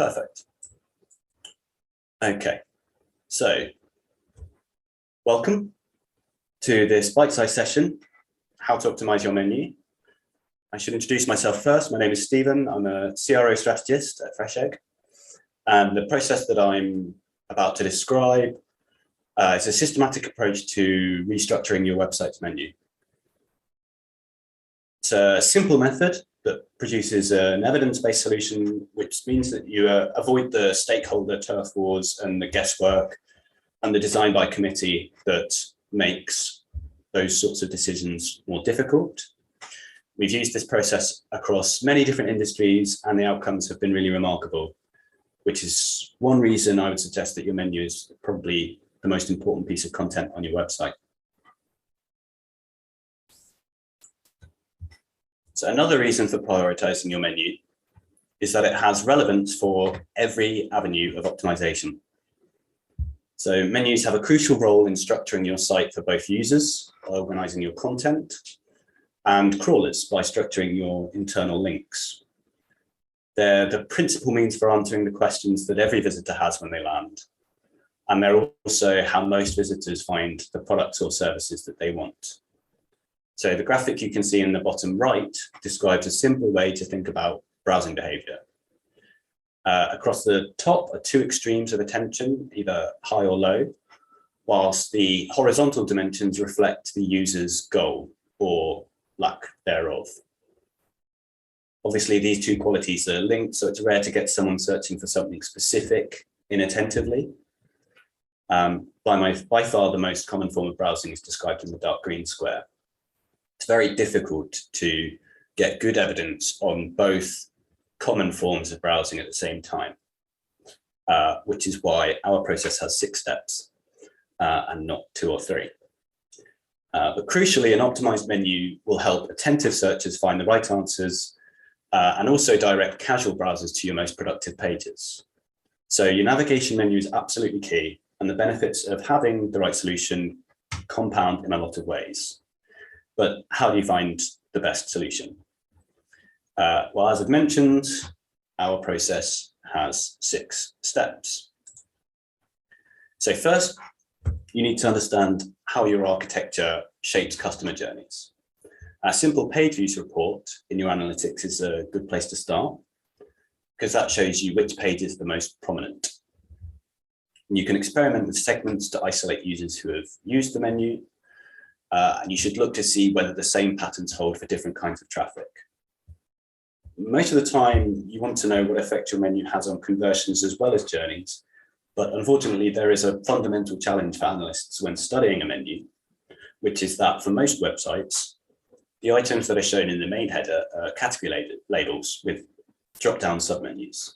Perfect. Okay, so welcome to this bite-sized session, how to optimize your menu. I should introduce myself first. My name is Stephen. I'm a CRO strategist at FreshEgg. And the process that I'm about to describe is a systematic approach to restructuring your website's menu. It's a simple method that produces an evidence-based solution, which means that you avoid the stakeholder turf wars and the guesswork and the design by committee that makes those sorts of decisions more difficult. We've used this process across many different industries, and the outcomes have been really remarkable, which is one reason I would suggest that your menu is probably the most important piece of content on your website. So another reason for prioritizing your menu is that it has relevance for every avenue of optimization. So menus have a crucial role in structuring your site for both users, by organizing your content, and crawlers by structuring your internal links. They're the principal means for answering the questions that every visitor has when they land. And they're also how most visitors find the products or services that they want. So the graphic you can see in the bottom right describes a simple way to think about browsing behavior. Across the top are two extremes of attention, either high or low, whilst the horizontal dimensions reflect the user's goal or lack thereof. Obviously, these two qualities are linked, so it's rare to get someone searching for something specific inattentively. By far, the most common form of browsing is described in the dark green square. It's very difficult to get good evidence on both common forms of browsing at the same time, which is why our process has 6 steps and not 2 or 3. But crucially, an optimized menu will help attentive searchers find the right answers and also direct casual browsers to your most productive pages. So your navigation menu is absolutely key, and the benefits of having the right solution compound in a lot of ways. But how do you find the best solution? Well, as I've mentioned, our process has 6 steps. So first, you need to understand how your architecture shapes customer journeys. A simple page views report in your analytics is a good place to start, because that shows you which page is the most prominent. And you can experiment with segments to isolate users who have used the menu, and you should look to see whether the same patterns hold for different kinds of traffic. Most of the time, you want to know what effect your menu has on conversions as well as journeys, but unfortunately, there is a fundamental challenge for analysts when studying a menu, which is that for most websites, the items that are shown in the main header are category labels with drop-down submenus.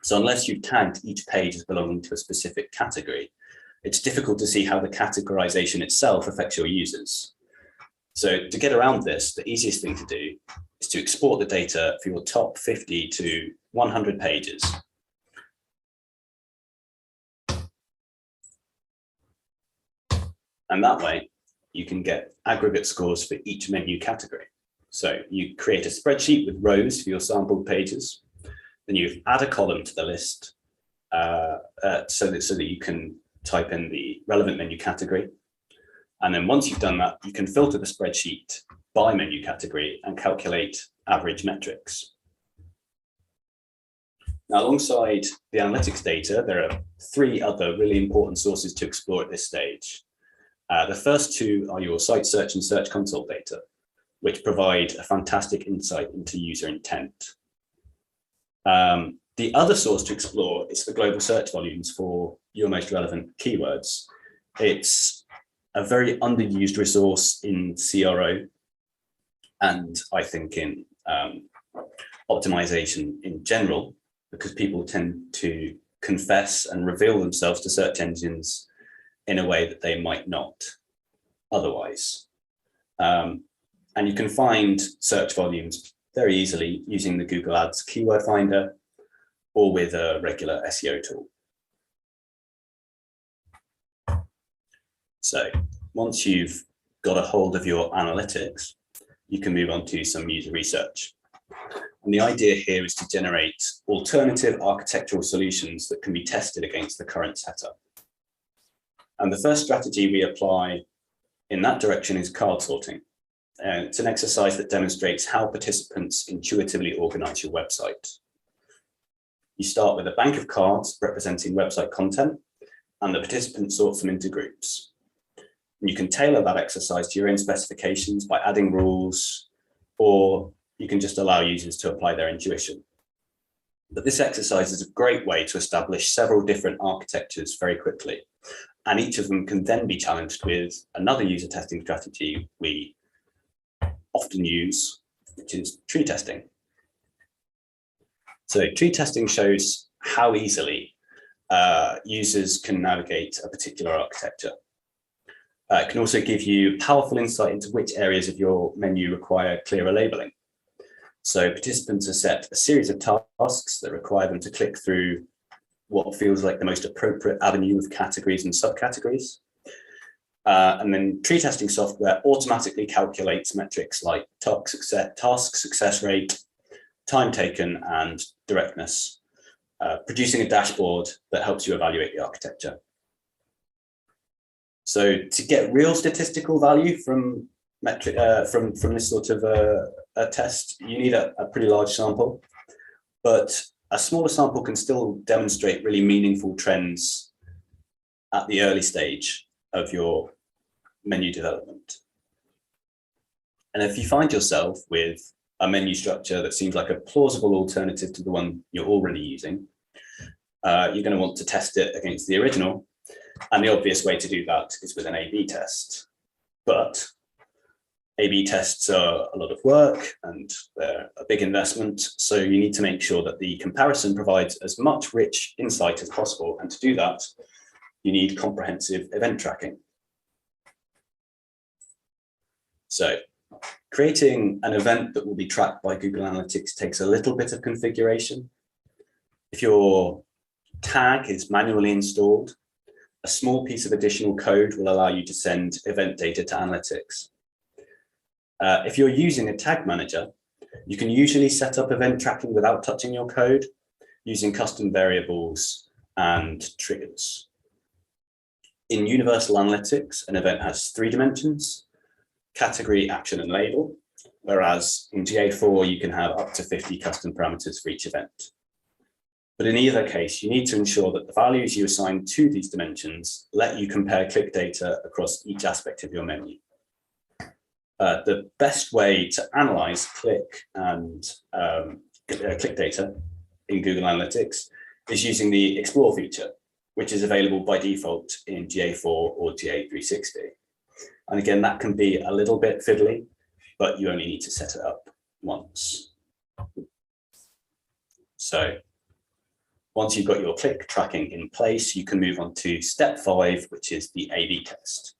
So unless you've tagged each page as belonging to a specific category, it's difficult to see how the categorization itself affects your users. So to get around this, the easiest thing to do is to export the data for your top 50 to 100 pages. And that way, you can get aggregate scores for each menu category. So you create a spreadsheet with rows for your sampled pages. Then you add a column to the list so that you can type in the relevant menu category. And then once you've done that, you can filter the spreadsheet by menu category and calculate average metrics. Now, alongside the analytics data, there are 3 other really important sources to explore at this stage. The first 2 are your site search and search console data, which provide a fantastic insight into user intent. The other source to explore is the global search volumes for your most relevant keywords. It's a very underused resource in CRO, and I think in optimization in general, because people tend to confess and reveal themselves to search engines in a way that they might not otherwise. And you can find search volumes very easily using the Google Ads keyword finder or with a regular SEO tool. So once you've got a hold of your analytics, you can move on to some user research. And the idea here is to generate alternative architectural solutions that can be tested against the current setup. And the first strategy we apply in that direction is card sorting. It's an exercise that demonstrates how participants intuitively organize your website. You start with a bank of cards representing website content, and the participant sorts them into groups. And you can tailor that exercise to your own specifications by adding rules, or you can just allow users to apply their intuition. But this exercise is a great way to establish several different architectures very quickly. And each of them can then be challenged with another user testing strategy we often use, which is tree testing. So tree testing shows how easily users can navigate a particular architecture. It can also give you powerful insight into which areas of your menu require clearer labeling. So participants are set a series of tasks that require them to click through what feels like the most appropriate avenue of categories and subcategories. And then tree testing software automatically calculates metrics like task success rate, time taken, and directness, producing a dashboard that helps you evaluate the architecture. So to get real statistical value from this sort of a test, you need a pretty large sample, but a smaller sample can still demonstrate really meaningful trends at the early stage of your menu development. And if you find yourself with a menu structure that seems like a plausible alternative to the one you're already using, you're going to want to test it against the original. And the obvious way to do that is with an A/B test. But A/B tests are a lot of work and they're a big investment. So you need to make sure that the comparison provides as much rich insight as possible. And to do that, you need comprehensive event tracking. So creating an event that will be tracked by Google Analytics takes a little bit of configuration. If your tag is manually installed, a small piece of additional code will allow you to send event data to analytics. If you're using a tag manager, you can usually set up event tracking without touching your code using custom variables and triggers. In Universal Analytics, an event has 3 dimensions: category, action, and label, whereas in GA4, you can have up to 50 custom parameters for each event. But in either case, you need to ensure that the values you assign to these dimensions let you compare click data across each aspect of your menu. The best way to analyze click and click data in Google Analytics is using the Explore feature, which is available by default in GA4 or GA360. And again, that can be a little bit fiddly, but you only need to set it up once. So once you've got your click tracking in place, you can move on to step 5, which is the A/B test.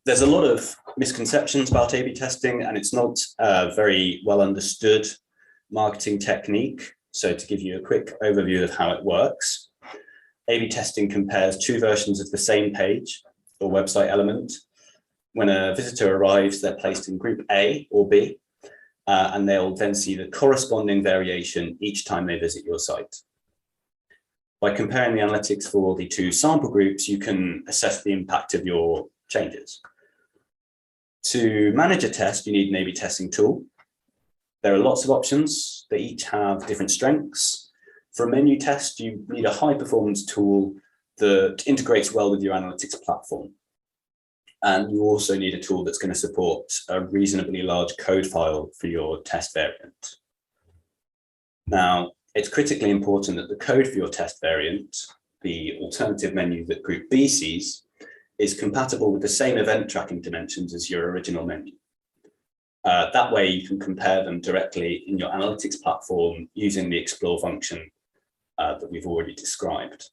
There's a lot of misconceptions about A/B testing, and it's not a very well understood marketing technique. So to give you a quick overview of how it works, A/B testing compares 2 versions of the same page or website element. When a visitor arrives, they're placed in group A or B, and they'll then see the corresponding variation each time they visit your site. By comparing the analytics for the 2 sample groups, you can assess the impact of your changes. To manage a test, you need an A/B testing tool. There are lots of options. They each have different strengths. For a menu test, you need a high-performance tool that integrates well with your analytics platform. And you also need a tool that's going to support a reasonably large code file for your test variant. Now, it's critically important that the code for your test variant, the alternative menu that Group B sees, is compatible with the same event tracking dimensions as your original menu. That way you can compare them directly in your analytics platform using the Explore function that we've already described.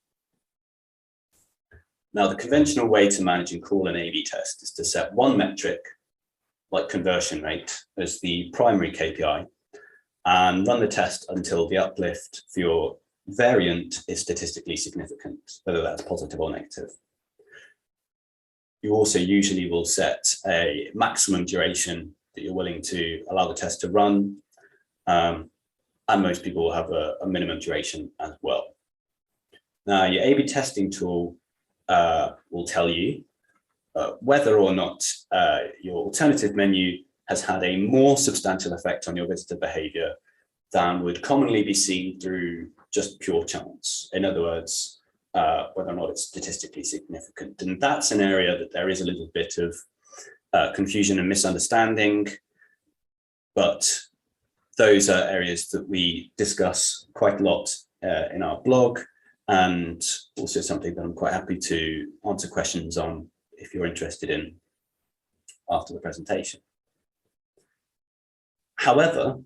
Now, the conventional way to manage and call an A/B test is to set one metric, like conversion rate, as the primary KPI, and run the test until the uplift for your variant is statistically significant, whether that's positive or negative. You also usually will set a maximum duration that you're willing to allow the test to run, and most people will have a minimum duration as well. Now, your A/B testing tool will tell you whether or not your alternative menu has had a more substantial effect on your visitor behavior than would commonly be seen through just pure chance. In other words, whether or not it's statistically significant. And that's an area that there is a little bit of confusion and misunderstanding, but those are areas that we discuss quite a lot in our blog, and also something that I'm quite happy to answer questions on if you're interested in after the presentation. However,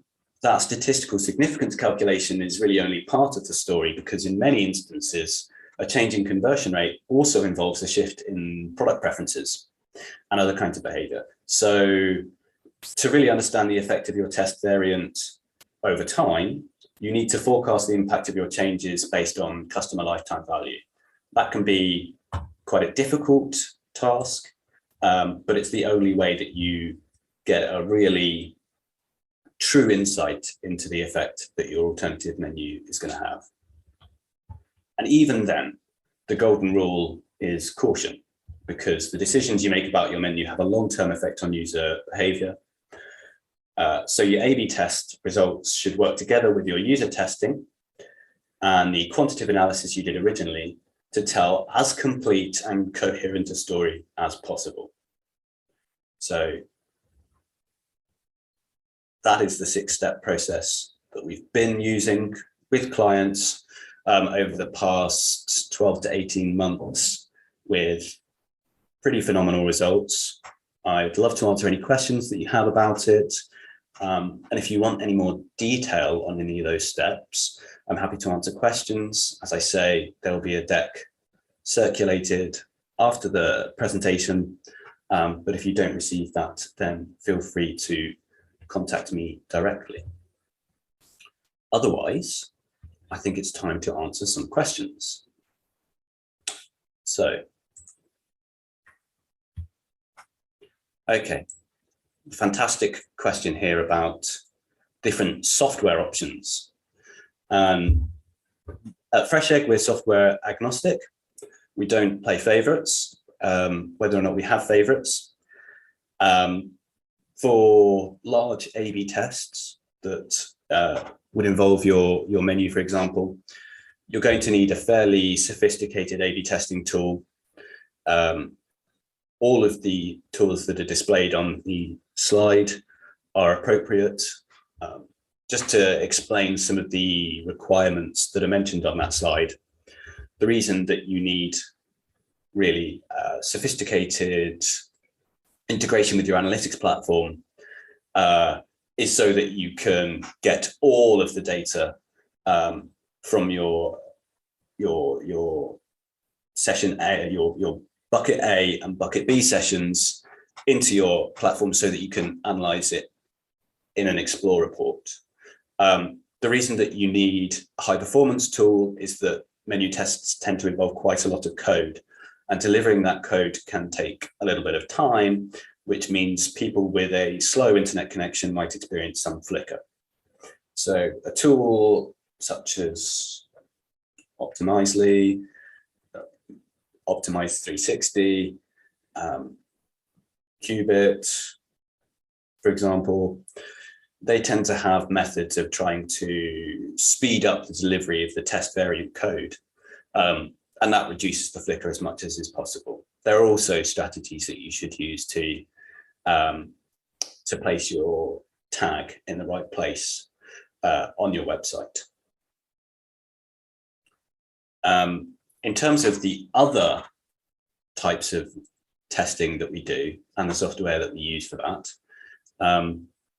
that statistical significance calculation is really only part of the story, because in many instances, a change in conversion rate also involves a shift in product preferences and other kinds of behavior. So to really understand the effect of your test variant over time, you need to forecast the impact of your changes based on customer lifetime value. That can be quite a difficult task, but it's the only way that you get a really true insight into the effect that your alternative menu is going to have. And even then, the golden rule is caution, because the decisions you make about your menu have a long-term effect on user behavior. So your A/B test results should work together with your user testing and the quantitative analysis you did originally to tell as complete and coherent a story as possible. So that is the 6-step process that we've been using with clients over the past 12 to 18 months with pretty phenomenal results. I'd love to answer any questions that you have about it. And if you want any more detail on any of those steps, I'm happy to answer questions. As I say, there will be a deck circulated after the presentation. But if you don't receive that, then feel free to contact me directly. Otherwise, I think it's time to answer some questions. So, okay, fantastic question here about different software options. At Fresh Egg, we're software agnostic. We don't play favorites, whether or not we have favorites. For large A/B tests that would involve your menu, for example, you're going to need a fairly sophisticated A/B testing tool. All of the tools that are displayed on the slide are appropriate. Just to explain some of the requirements that are mentioned on that slide, the reason that you need really sophisticated integration with your analytics platform is so that you can get all of the data from your session A, your bucket A and bucket B sessions into your platform so that you can analyze it in an Explore report. The reason that you need a high performance tool is that menu tests tend to involve quite a lot of code, and delivering that code can take a little bit of time, which means people with a slow internet connection might experience some flicker. So a tool such as Optimise, Optimise 360, Qubit, for example, they tend to have methods of trying to speed up the delivery of the test variant code. And that reduces the flicker as much as is possible. There are also strategies that you should use to place your tag in the right place on your website. In terms of the other types of testing that we do and the software that we use for that,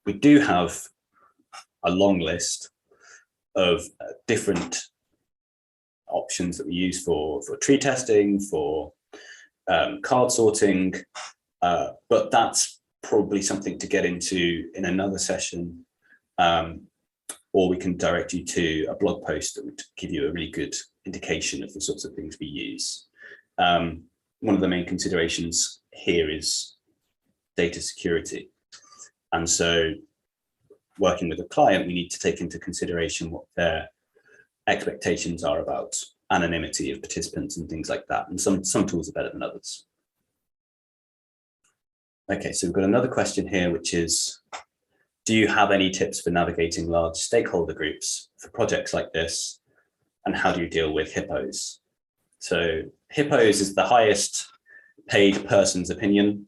we do have a long list of different options that we use for tree testing, for card sorting, but that's probably something to get into in another session, or we can direct you to a blog post that would give you a really good indication of the sorts of things we use. One of the main considerations here is data security. And so working with a client, we need to take into consideration what their expectations are about anonymity of participants and things like that. And some tools are better than others. Okay, so we've got another question here, which is, do you have any tips for navigating large stakeholder groups for projects like this? And how do you deal with hippos? So hippos is the highest paid person's opinion.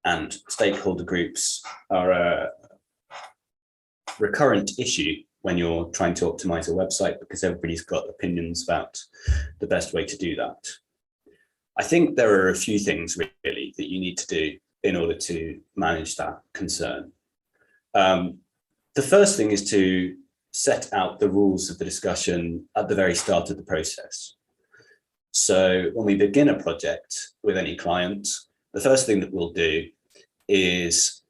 And stakeholder groups are a recurrent issue when you're trying to optimize a website, because everybody's got opinions about the best way to do that. I think there are a few things really that you need to do in order to manage that concern. The first thing is to set out the rules of the discussion at the very start of the process. So when we begin a project with any client, the first thing that we'll do is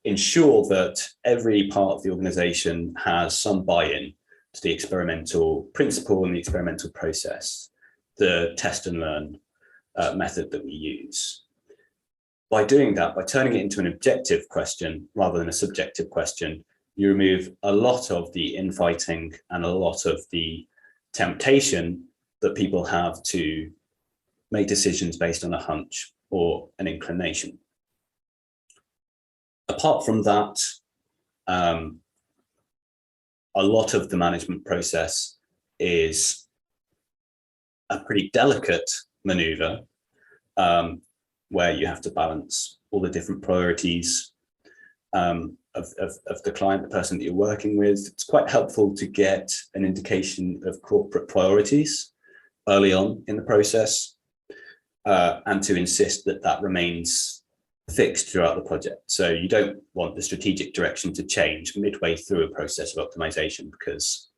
ensure that every part of the organization has some buy-in to the experimental principle and the experimental process, the test and learn method that we use. By doing that, by turning it into an objective question rather than a subjective question, you remove a lot of the infighting and a lot of the temptation that people have to make decisions based on a hunch or an inclination. Apart from that, a lot of the management process is a pretty delicate maneuver where you have to balance all the different priorities of the client, the person that you're working with. It's quite helpful to get an indication of corporate priorities early on in the process and to insist that that remains fixed throughout the project. So you don't want the strategic direction to change midway through a process of optimization, because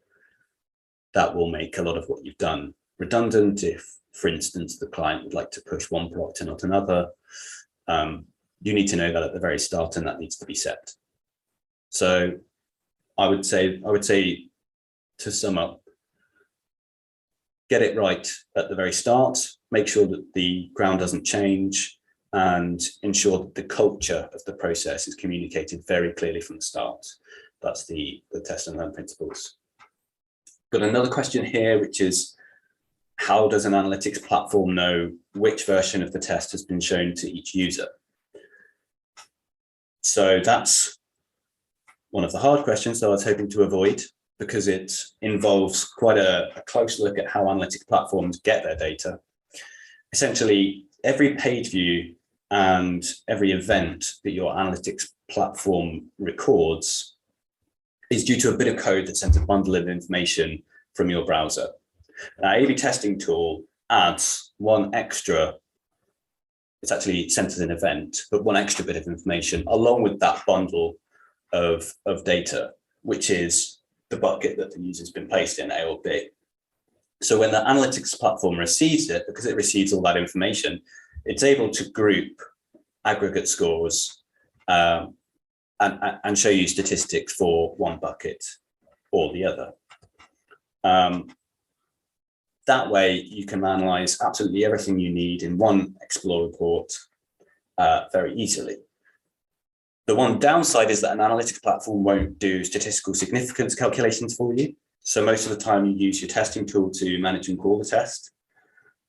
that will make a lot of what you've done redundant. If, for instance, the client would like to push one product and not another, you need to know that at the very start, and that needs to be set. So I would say to sum up, get it right at the very start, make sure that the ground doesn't change, and ensure that the culture of the process is communicated very clearly from the start. That's the test and learn principles. Got another question here, which is, how does an analytics platform know which version of the test has been shown to each user? So that's one of the hard questions that I was hoping to avoid, because it involves quite a close look at how analytics platforms get their data. Essentially, every page view and every event that your analytics platform records is due to a bit of code that sends a bundle of information from your browser. Now, A/B testing tool adds one extra, it's actually sent as an event, but one extra bit of information along with that bundle of data, which is the bucket that the user's been placed in, A or B. So when the analytics platform receives it, because it receives all that information, it's able to group aggregate scores and show you statistics for one bucket or the other. That way, you can analyze absolutely everything you need in one Explore report very easily. The one downside is that an analytics platform won't do statistical significance calculations for you. So most of the time you use your testing tool to manage and call the test.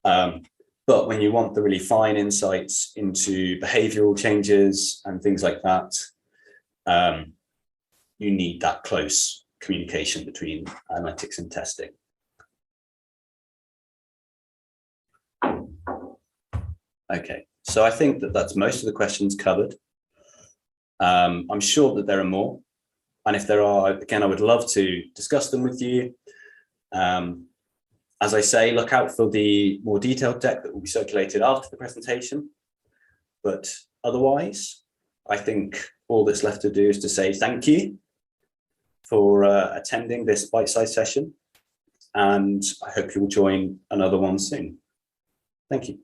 But when you want the really fine insights into behavioral changes and things like that, you need that close communication between analytics and testing. Okay, so I think that that's most of the questions covered. I'm sure that there are more. And if there are, again, I would love to discuss them with you. As I say, look out for the more detailed deck that will be circulated after the presentation. But otherwise, I think all that's left to do is to say thank you for attending this bite-sized session. And I hope you'll join another one soon. Thank you.